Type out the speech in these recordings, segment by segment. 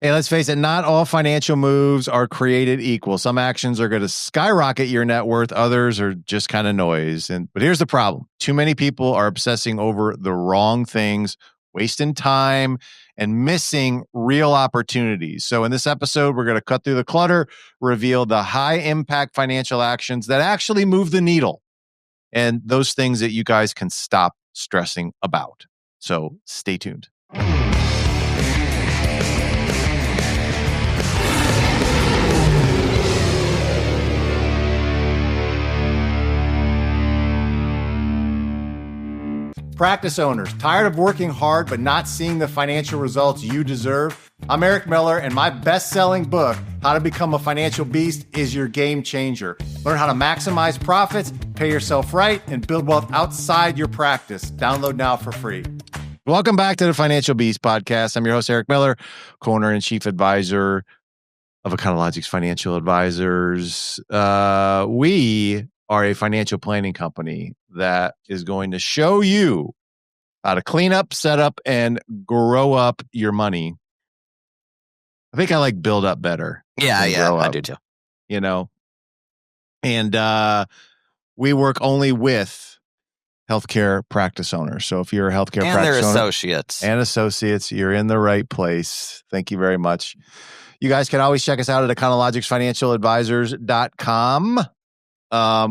Hey, let's face it, not all financial moves are created equal. Some actions are going to skyrocket your net worth. Others are just kind of noise. But here's the problem. Too many people are obsessing over the wrong things, wasting time, and missing real opportunities. So in this episode, we're going to cut through the clutter, reveal the high-impact financial actions that actually move the needle, and those things that you guys can stop stressing about. So stay tuned. Practice owners, tired of working hard but not seeing the financial results you deserve? I'm Eric Miller, and my best-selling book, How to Become a Financial Beast, is your game changer. Learn how to maximize profits, pay yourself right, and build wealth outside your practice. Download now for free. Welcome back to the Financial Beast Podcast. I'm your host, Eric Miller, co-owner and chief advisor of Econologics Financial Advisors. We are a financial planning company that is going to show you how to clean up, set up, and grow up your money. I think I like build up better. Yeah, I do too. You know, and we work only with healthcare practice owners. So if you're a healthcare practice owner and associates, you're in the right place. Thank you very much. You guys can always check us out at econologicsfinancialadvisors.com.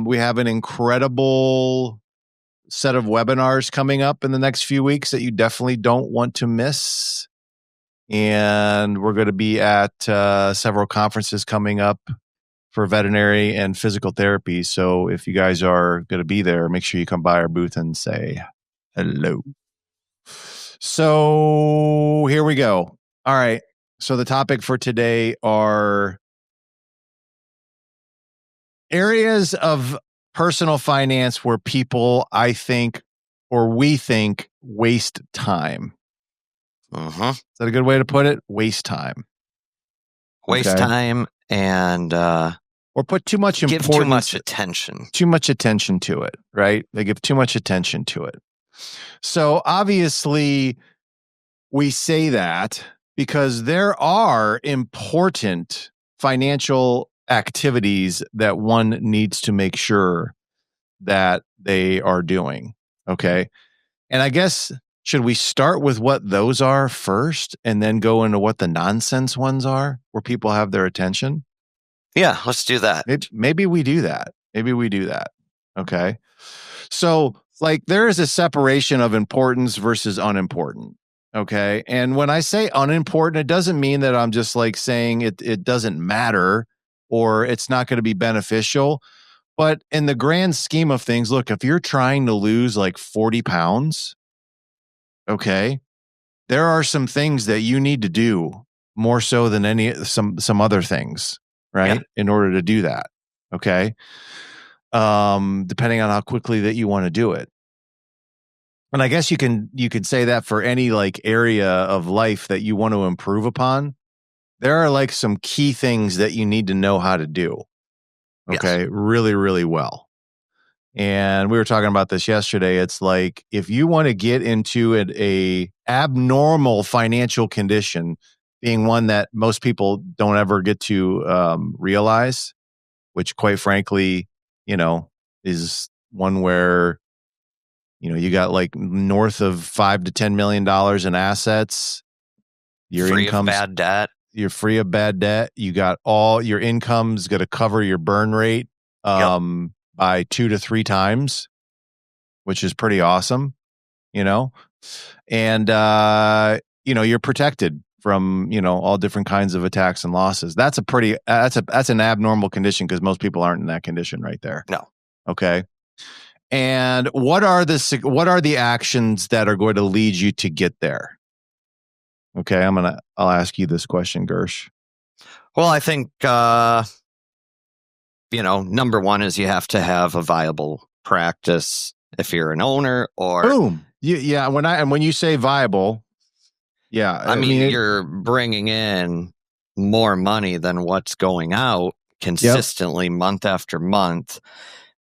We have an incredible set of webinars coming up in the next few weeks that you definitely don't want to miss. And we're going to be at several conferences coming up for veterinary and physical therapy. So if you guys are going to be there, make sure you come by our booth and say hello. So here we go. All right. So the topic for today are areas of personal finance where people, I think, or we think, waste time. Is that a good way to put it? Waste time. Waste time and or put too much importance. Give too much attention. Too much attention to it, right? They give too much attention to it. So obviously, we say that because there are important financial activities that one needs to make sure that they are doing. Okay. And I guess, should we start with what those are first and then go into what the nonsense ones are where people have their attention? Yeah, let's do that. Maybe we do that. Okay. So like there is a separation of importance versus unimportant. Okay. And when I say unimportant, it doesn't mean that I'm just like saying it doesn't matter or it's not going to be beneficial. But in the grand scheme of things, look, if you're trying to lose like 40 pounds, okay, there are some things that you need to do more so than some other things, right? Yeah. In order to do that. Okay. Depending on how quickly that you want to do it. And I guess you could say that for any like area of life that you want to improve upon. There are like some key things that you need to know how to do. Okay. Yes. Really, really well. And we were talking about this yesterday. It's like, if you want to get into a abnormal financial condition, being one that most people don't ever get to realize, which quite frankly, is one where, you got like north of $5 to $10 million in assets. Your income's bad debt. You're free of bad debt. You got all your income's going to cover your burn rate by 2 to 3 times, which is pretty awesome, and you're protected from all different kinds of attacks and losses. That's an abnormal condition because most people aren't in that condition right there. No. Okay. And what are the actions that are going to lead you to get there? Okay, I'll ask you this question, Gersch. Well, I think, number one is you have to have a viable practice if you're an owner or. Boom. Yeah. When you say viable, yeah. I mean, you're bringing in more money than what's going out consistently month after month.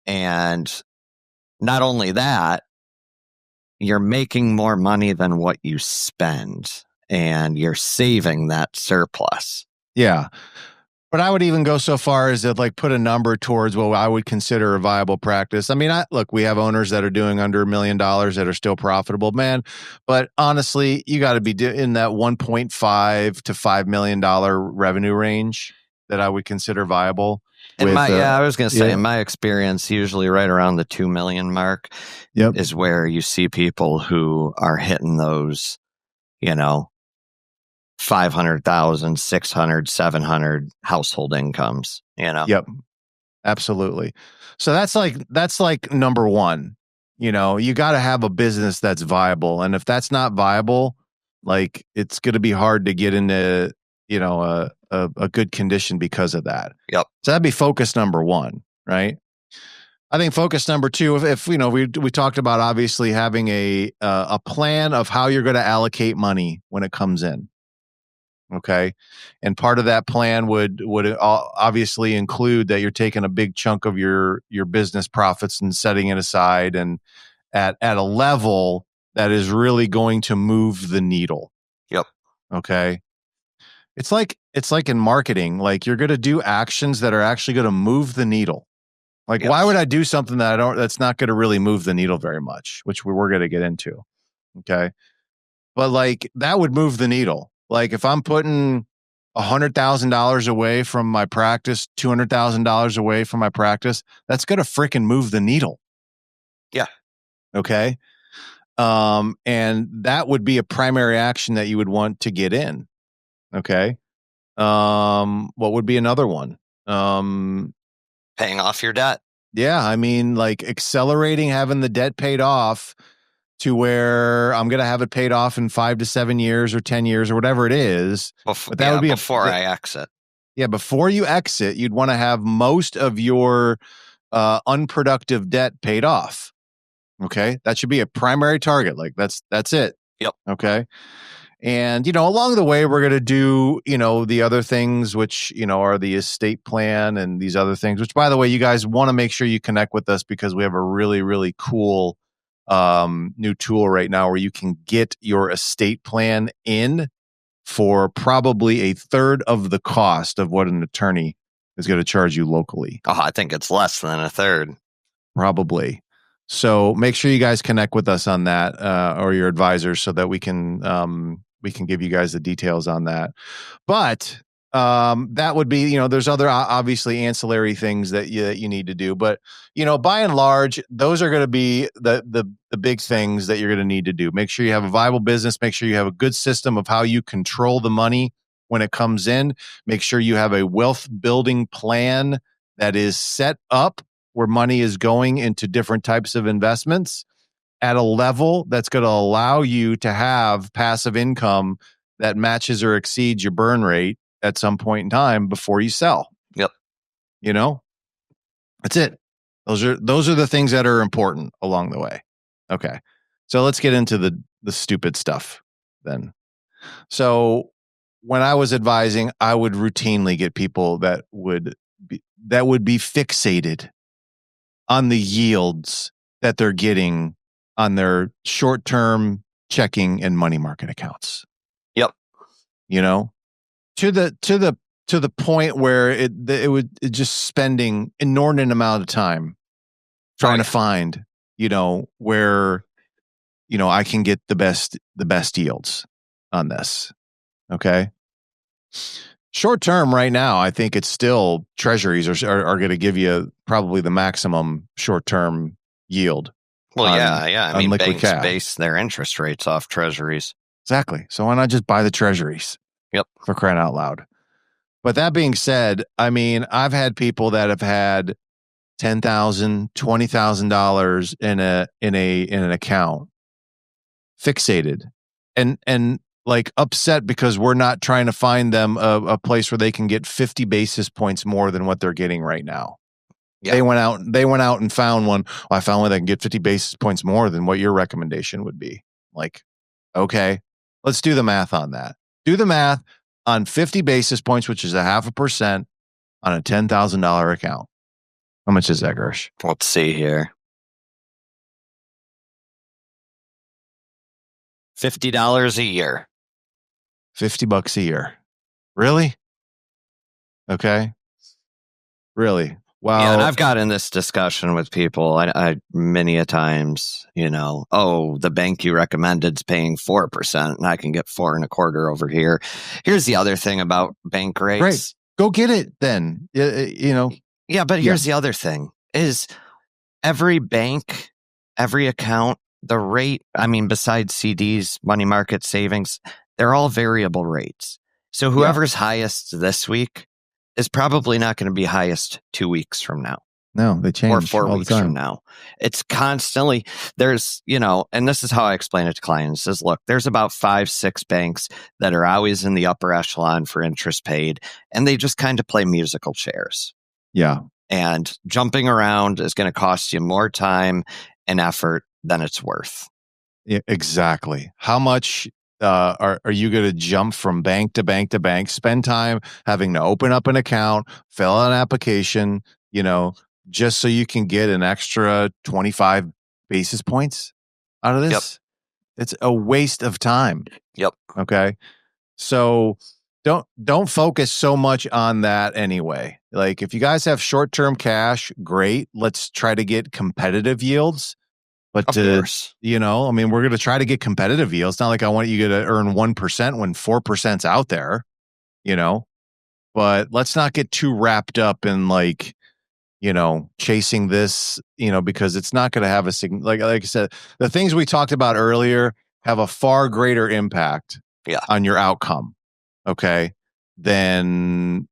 And not only that, you're making more money than what you spend. and you're saving that surplus. Yeah. But I would even go so far as to like put a number towards what I would consider a viable practice. I mean, look, we have owners that are doing under $1 million that are still profitable, man. But honestly, you got to be in that $1.5 to $5 million revenue range that I would consider viable. I was going to say, in my experience, usually right around the 2 million mark is where you see people who are hitting those, 500,000, 600, 700 household incomes, Yep. Absolutely. So that's like number one. You got to have a business that's viable. And if that's not viable, like it's going to be hard to get into, a good condition because of that. Yep. So that'd be focus number one, right? I think focus number two, if we talked about obviously having a plan of how you're going to allocate money when it comes in. Okay. And part of that plan would obviously include that you're taking a big chunk of your business profits and setting it aside and at a level that is really going to move the needle. Yep. Okay. It's like in marketing, like you're going to do actions that are actually going to move the needle. Like, why would I do something that's not going to really move the needle very much, which we're going to get into. Okay. But like that would move the needle. Like if I'm putting $100,000 away from my practice, $200,000 away from my practice, that's going to freaking move the needle. Yeah. Okay. And that would be a primary action that you would want to get in. Okay. What would be another one? Paying off your debt. Yeah. I mean, like accelerating having the debt paid off to where I'm going to have it paid off in 5 to 7 years or 10 years or whatever it is. But that would be before I exit. Yeah. Before you exit, you'd want to have most of your unproductive debt paid off. Okay. That should be a primary target. Like that's it. Yep. Okay. And, along the way, we're going to do, the other things, which, are the estate plan and these other things, which, by the way, you guys want to make sure you connect with us because we have a really, really cool new tool right now where you can get your estate plan in for probably a third of the cost of what an attorney is going to charge you locally. Oh, I think it's less than a third. Probably. So make sure you guys connect with us on that or your advisors so that we can give you guys the details on that. But that would be, there's other obviously ancillary things that you need to do. But, by and large, those are going to be the big things that you're going to need to do. Make sure you have a viable business. Make sure you have a good system of how you control the money when it comes in. Make sure you have a wealth building plan that is set up where money is going into different types of investments at a level that's going to allow you to have passive income that matches or exceeds your burn rate at some point in time before you sell. Yep. That's it. Those are the things that are important along the way. Okay. So let's get into the stupid stuff then. So when I was advising, I would routinely get people that would be fixated on the yields that they're getting on their short-term checking and money market accounts. Yep. To the point where it just spending inordinate amount of time trying to find, where, I can get the best yields on this. Okay. Short term right now, I think it's still treasuries are going to give you probably the maximum short term yield. Well, yeah. I mean, banks base their interest rates off treasuries. Exactly. So why not just buy the treasuries? Yep. For crying out loud. But that being said, I mean, I've had people that have had $10,000, $20,000 in an account fixated and like upset because we're not trying to find them a place where they can get 50 basis points more than what they're getting right now. Yeah. They went out and found one. Well, I found one that can get 50 basis points more than what your recommendation would be. Like, okay, let's do the math on that. Do the math on 50 basis points, which is 0.5% on a $10,000 account. How much is that, Gersch? Let's see here. $50 a year. $50 a year. Really? Okay. Really? Wow. Yeah, and I've gotten this discussion with people I many a times, the bank you recommended is paying 4% and I can get 4.25% over here. Here's the other thing about bank rates. Great. Go get it then. Yeah, but here's the other thing is every bank, every account, the rate, besides CDs, money market savings, they're all variable rates. So whoever's highest this week is probably not going to be highest 2 weeks from now. No, they change. Or 4 weeks from now. It's constantly, there's, and this is how I explain it to clients is, look, there's about 5-6 banks that are always in the upper echelon for interest paid, and they just kind of play musical chairs. Yeah. And jumping around is going to cost you more time and effort than it's worth. Yeah, exactly. How much are you going to jump from bank to bank to bank, spend time having to open up an account, fill out an application, just so you can get an extra 25 basis points out of this? Yep. It's a waste of time. Yep. Okay. So don't focus so much on that anyway. Like if you guys have short-term cash, great. Let's try to get competitive yields. But of course, we're going to try to get competitive yields. It's not like I want you to earn 1% when 4%'s out there, but let's not get too wrapped up in chasing this, because it's not going to have like I said, the things we talked about earlier have a far greater impact on your outcome. Okay. Than,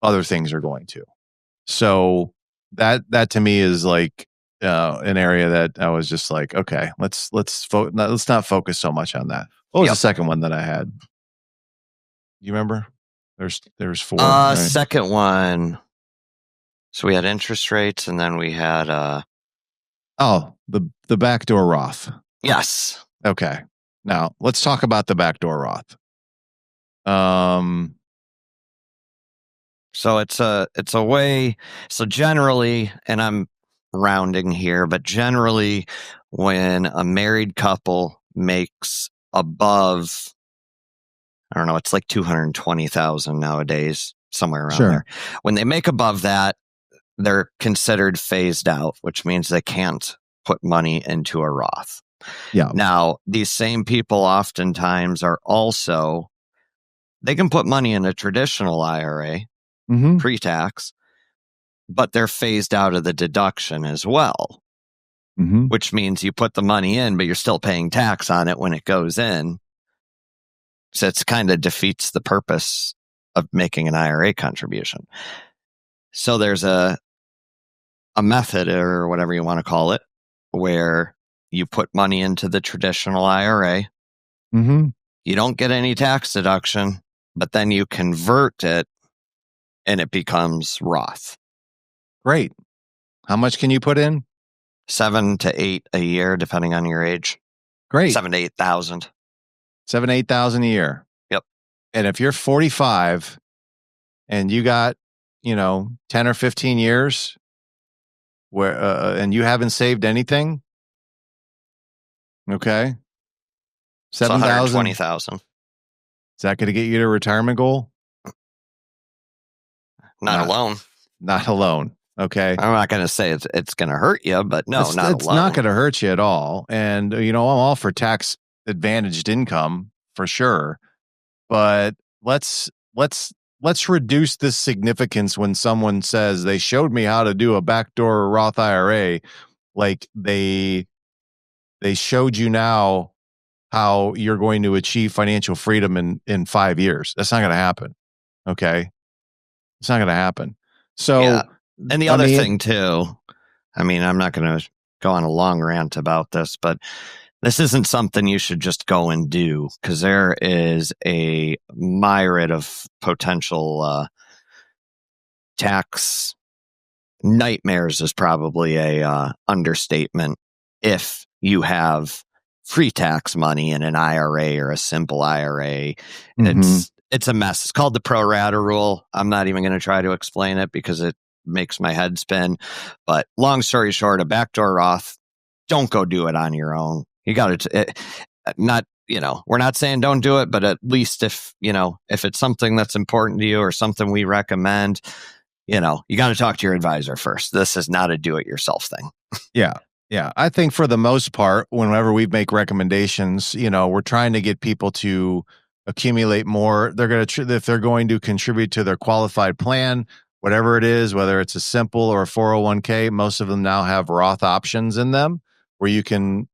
other things are going to. So that to me is like, an area that I was just like, okay, let's not focus so much on that. What was the second one that I had? You remember? There's 4. Right? Second one. So we had interest rates, and then we had the backdoor Roth. Yes. Okay. Now let's talk about the backdoor Roth. So it's a way. So generally, and I'm rounding here, but generally when a married couple makes above, I don't know, it's like 220,000 nowadays, somewhere around there. When they make above that, they're considered phased out, which means they can't put money into a Roth. Yeah. Now, these same people oftentimes are also, they can put money in a traditional IRA, pre-tax, but they're phased out of the deduction as well, which means you put the money in, but you're still paying tax on it when it goes in. So it's kind of defeats the purpose of making an IRA contribution. So there's a method, or whatever you want to call it, where you put money into the traditional IRA. You don't get any tax deduction, but then you convert it and it becomes Roth. Great. How much can you put in? 7 to 8 a year, depending on your age. Great. 7 to 8,000. 7,000 to 8,000 a year. Yep. And if you're 45 and you got, 10 or 15 years where, and you haven't saved anything. Okay. 7,000. 120,000. Is that going to get you to a retirement goal? Not alone. Not alone. Okay. I'm not going to say it's going to hurt you, but no, not alone. It's not going to hurt you at all. And, I'm all for tax advantaged income for sure. But let's reduce this significance when someone says they showed me how to do a backdoor Roth IRA. Like they showed you now how you're going to achieve financial freedom in 5 years. That's not going to happen. Okay. It's not going to happen. So, yeah. And the other thing too, I'm not going to go on a long rant about this, but this isn't something you should just go and do, because there is a myriad of potential tax nightmares is probably a understatement if you have free tax money in an IRA or a simple IRA. It's a mess. It's called the pro rata rule. I'm not even going to try to explain it because it makes my head spin. But long story short, a backdoor Roth, don't go do it on your own. You got to, not we're not saying don't do it, but at least if it's something that's important to you or something we recommend, you got to talk to your advisor first. This is not a do-it-yourself thing. Yeah. Yeah. I think for the most part, whenever we make recommendations, we're trying to get people to accumulate more. They're going to, if they're going to contribute to their qualified plan, whatever it is, whether it's a simple or a 401k, most of them now have Roth options in them where you can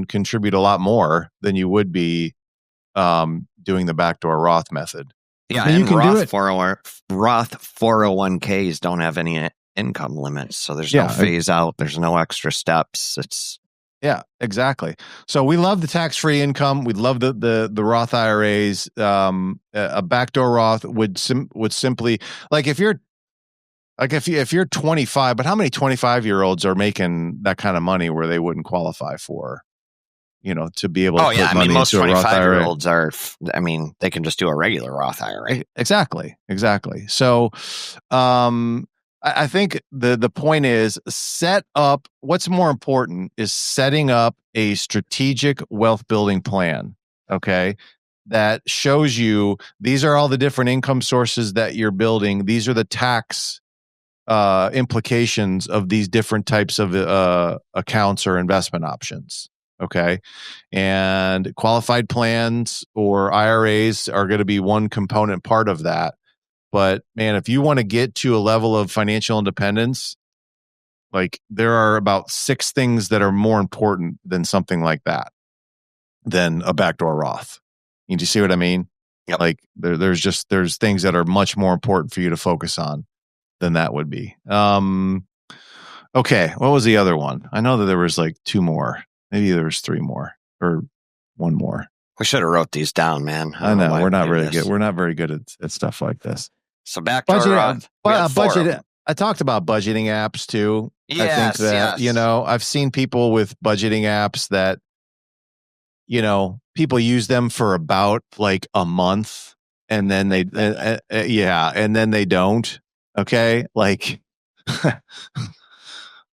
contribute a lot more than you would be doing the backdoor Roth method. Yeah, and you can Roth do it. Roth 401ks don't have any income limits, so there's no phase out. There's no extra steps. Yeah, exactly. So we love the tax-free income. We love the Roth IRAs. A backdoor Roth would simply, like, if you're 25, but how many 25-year-olds are making that kind of money where they wouldn't qualify for, to be able to put money most into a Roth IRA? 25-year-olds they can just do a regular Roth IRA. Exactly. So, I think the point is what's more important is setting up a strategic wealth building plan. Okay. That shows you these are all the different income sources that you're building. These are the tax implications of these different types of accounts or investment options. Okay. And qualified plans or IRAs are going to be one component part of that. But man, if you want to get to a level of financial independence, like, there are about 6 things that are more important than something like that, than a backdoor Roth. Do you see what I mean? Yep. Like there's things that are much more important for you to focus on than that would be. Okay. What was the other one? I know that there was like 2 more. Maybe there was 3 more or 1 more. We should have wrote these down, man. I know we're not really good. We're not very good at stuff like this. So backdoor Roth. Budget. I talked about budgeting apps too. Yes, I think that, I've seen people with budgeting apps that, people use them for about like a month and then they, and then they don't. Okay. Like,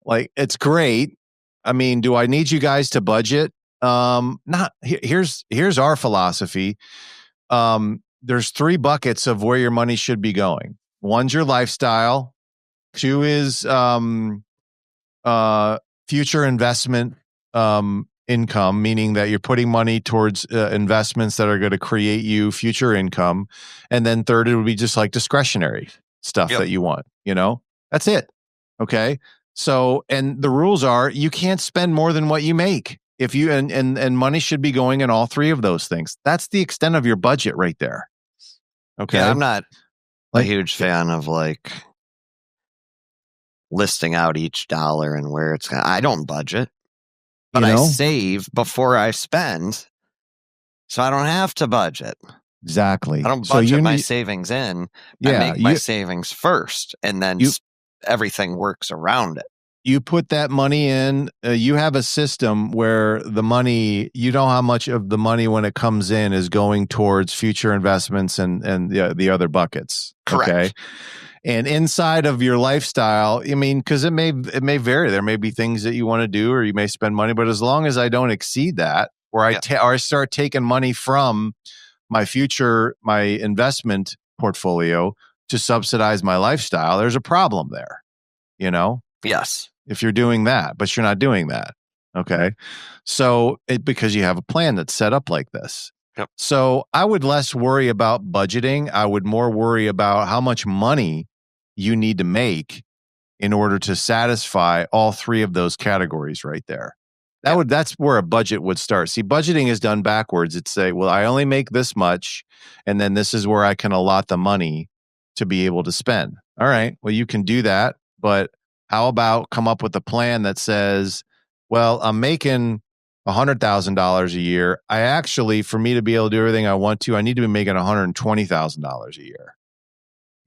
like, it's great. I mean, do I need you guys to budget? Here's our philosophy. There's 3 buckets of where your money should be going. 1's your lifestyle. 2 is future investment income, meaning that you're putting money towards investments that are going to create you future income. And then 3rd, it would be just like discretionary stuff that you want. That's it. Okay. So, and the rules are you can't spend more than what you make. If you and money should be going in all 3 of those things. That's the extent of your budget right there. Okay. Yeah, I'm not a huge fan of listing out each dollar and where it's I don't budget, but I save before I spend, so I don't have to budget. Exactly. I don't budget my savings in. I make my savings first, and then everything works around it. You put that money in, you have a system where the money, how much of the money when it comes in is going towards future investments and the other buckets. Correct. Okay. And inside of your lifestyle, because it may vary. There may be things that you want to do or you may spend money, but as long as I don't exceed that, where I start taking money from my investment portfolio to subsidize my lifestyle, there's a problem there, Yes. If you're doing that, but you're not doing that. Okay. So because you have a plan that's set up like this. Yep. So I would less worry about budgeting. I would more worry about how much money you need to make in order to satisfy all 3 of those categories right there. That's where a budget would start. See, budgeting is done backwards. It's say, well, I only make this much, and then this is where I can allot the money to be able to spend. All right. Well, you can do that, but how about come up with a plan that says, well, I'm making $100,000 a year. For me to be able to do everything I want to, I need to be making $120,000 a year.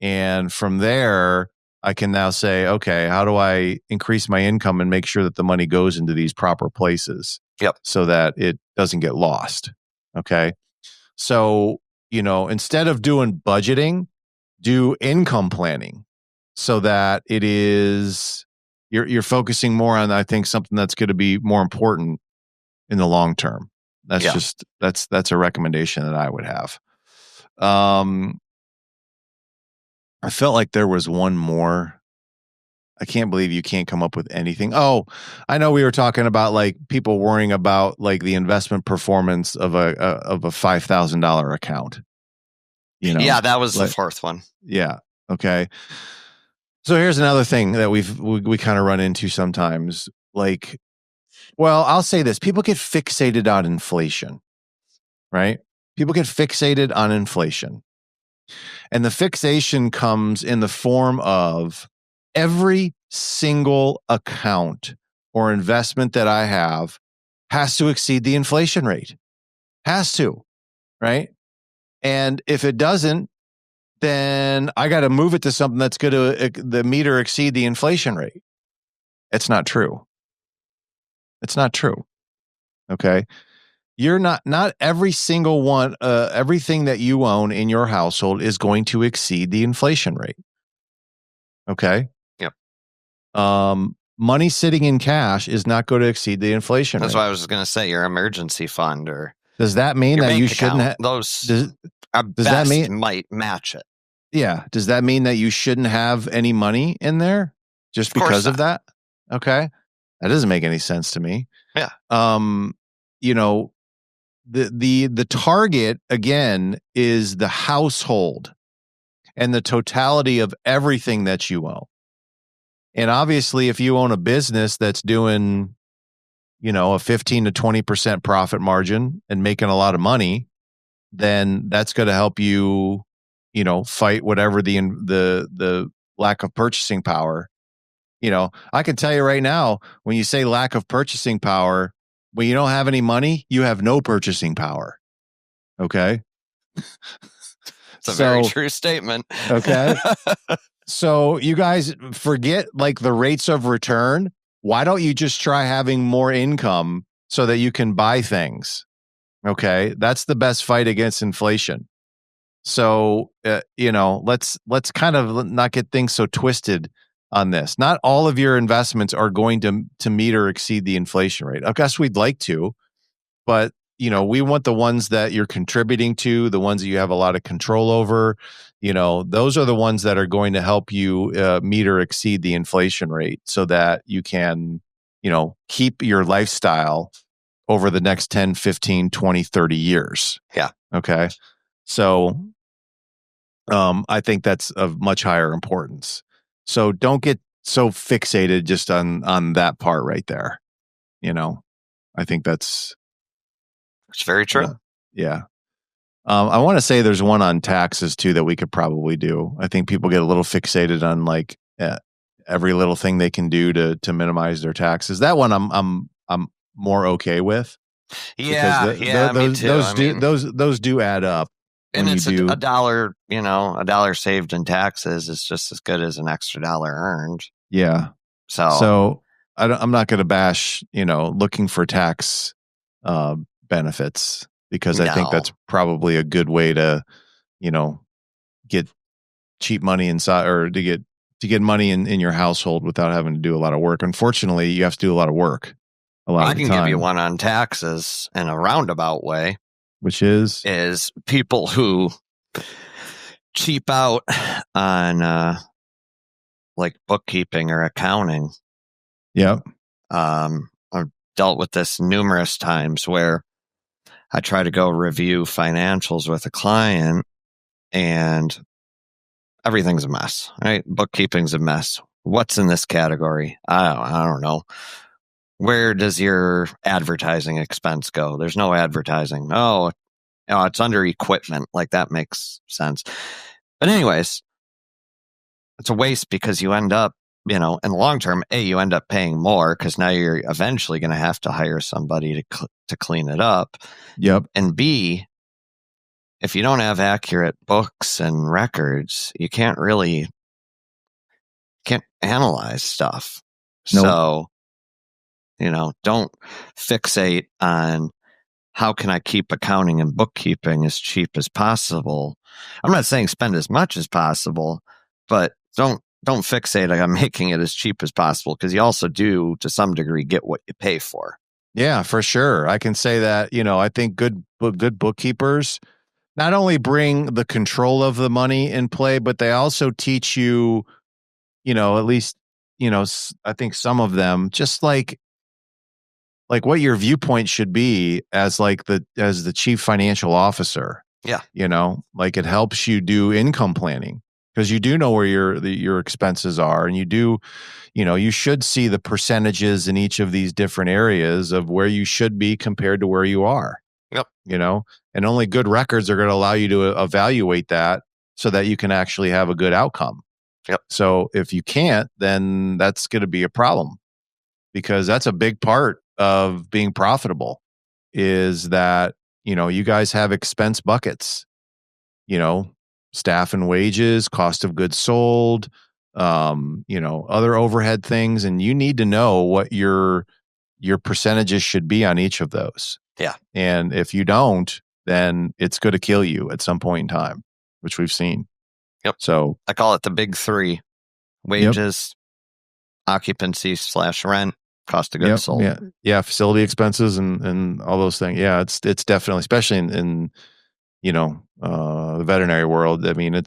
And from there, I can now say, okay, how do I increase my income and make sure that the money goes into these proper places? Yep. So that it doesn't get lost. Okay. So, instead of doing budgeting, do income planning. So that it is, you're focusing more on, I think, something that's going to be more important in the long term That's a recommendation that I would have. I felt like there was one more. I can't believe you can't come up with anything. Oh, I know we were talking about like people worrying about like the investment performance of a $5,000 account. Yeah, that was the fourth one. Yeah. Okay. So here's another thing that we kind of run into sometimes. Like, well, I'll say this: people get fixated on inflation, right? People get fixated on inflation, and the fixation comes in the form of every single account or investment that I have has to exceed the inflation rate. Has to, right? And if it doesn't, then I got to move it to something that's going to the meter exceed the inflation rate. It's not true. It's not true. Okay. You're not every single one, everything that you own in your household is going to exceed the inflation rate. Okay. Yep. Money sitting in cash is not going to exceed the inflation That's rate. What I was going to say. Your emergency fund, or does that mean that you shouldn't have those? Does that mean might match it? Yeah. Does that mean that you shouldn't have any money in there just because of that? Okay. That doesn't make any sense to me. Yeah. The target again is the household and the totality of everything that you own. And obviously, if you own a business that's doing, a 15 to 20% profit margin and making a lot of money, then that's going to help you, fight whatever the lack of purchasing power. I can tell you right now, when you say lack of purchasing power, when you don't have any money, you have no purchasing power. Okay. It's a very true statement. Okay. So you guys forget like the rates of return. Why don't you just try having more income so that you can buy things? Okay. That's the best fight against inflation. So, let's kind of not get things so twisted on this. Not all of your investments are going to meet or exceed the inflation rate. I guess we'd like to, but we want the ones that you're contributing to, the ones that you have a lot of control over. Those are the ones that are going to help you meet or exceed the inflation rate so that you can, keep your lifestyle over the next 10, 15, 20, 30 years. Yeah. Okay. So I think that's of much higher importance. So don't get so fixated just on that part right there. I think it's very true. Yeah. I want to say there's one on taxes too that we could probably do. I think people get a little fixated on like every little thing they can do to minimize their taxes. That one I'm more okay with. Yeah, me too. Those do add up. And it's a dollar, a dollar saved in taxes is just as good as an extra dollar earned. Yeah. So I'm not going to bash, looking for tax benefits, because I think that's probably a good way to, get cheap money inside, or to get money in your household without having to do a lot of work. Unfortunately, you have to do a lot of work. I can give you one on taxes in a roundabout way. Which is people who cheap out on like bookkeeping or accounting. Yep. I've dealt with this numerous times where I try to go review financials with a client and everything's a mess, right? Bookkeeping's a mess. What's in this category? I don't know. Where does your advertising expense go? There's no advertising. Oh, it's under equipment. Like, that makes sense. But anyways, it's a waste because you end up, in the long term, you end up paying more because now you're eventually going to have to hire somebody to clean it up. Yep. And B, if you don't have accurate books and records, you can't analyze stuff. Nope. So, don't fixate on how can I keep accounting and bookkeeping as cheap as possible. I'm not saying spend as much as possible, but don't fixate on making it as cheap as possible, because you also do, to some degree, get what you pay for. Yeah, for sure. I can say that, I think good bookkeepers not only bring the control of the money in play, but they also teach you, at least, I think some of them, just like what your viewpoint should be as as the chief financial officer. Yeah. Like it helps you do income planning because you do know where your expenses are, and you should see the percentages in each of these different areas of where you should be compared to where you are. Yep. And only good records are going to allow you to evaluate that so that you can actually have a good outcome. Yep. So if you can't, then that's going to be a problem, because that's a big part of being profitable, is that, you guys have expense buckets, staff and wages, cost of goods sold, other overhead things. And you need to know what your percentages should be on each of those. Yeah. And if you don't, then it's going to kill you at some point in time, which we've seen. Yep. So I call it the big three: wages, occupancy / rent, cost of goods sold. Yeah. Facility expenses and all those things. Yeah. It's definitely, especially in the veterinary world. I mean,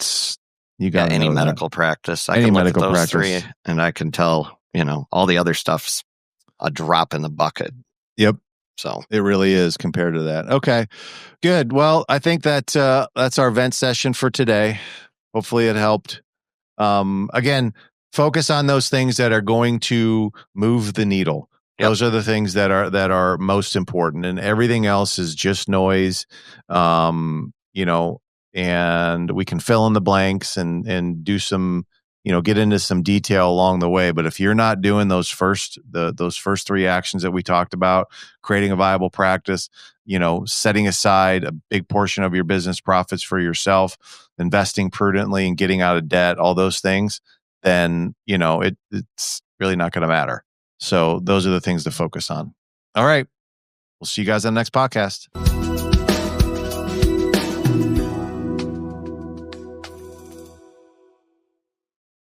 you got any medical practice. I Any can look medical at those practice. 3 and I can tell, all the other stuff's a drop in the bucket. Yep. So it really is compared to that. Okay, good. Well, I think that's our vent session for today. Hopefully it helped. Again, focus on those things that are going to move the needle. Yep. Those are the things that are most important, and everything else is just noise. And we can fill in the blanks and do some, get into some detail along the way. But if you're not doing those first 3 actions that we talked about, creating a viable practice, setting aside a big portion of your business profits for yourself, investing prudently and getting out of debt, all those things, then, it's really not going to matter. So those are the things to focus on. All right. We'll see you guys on the next podcast.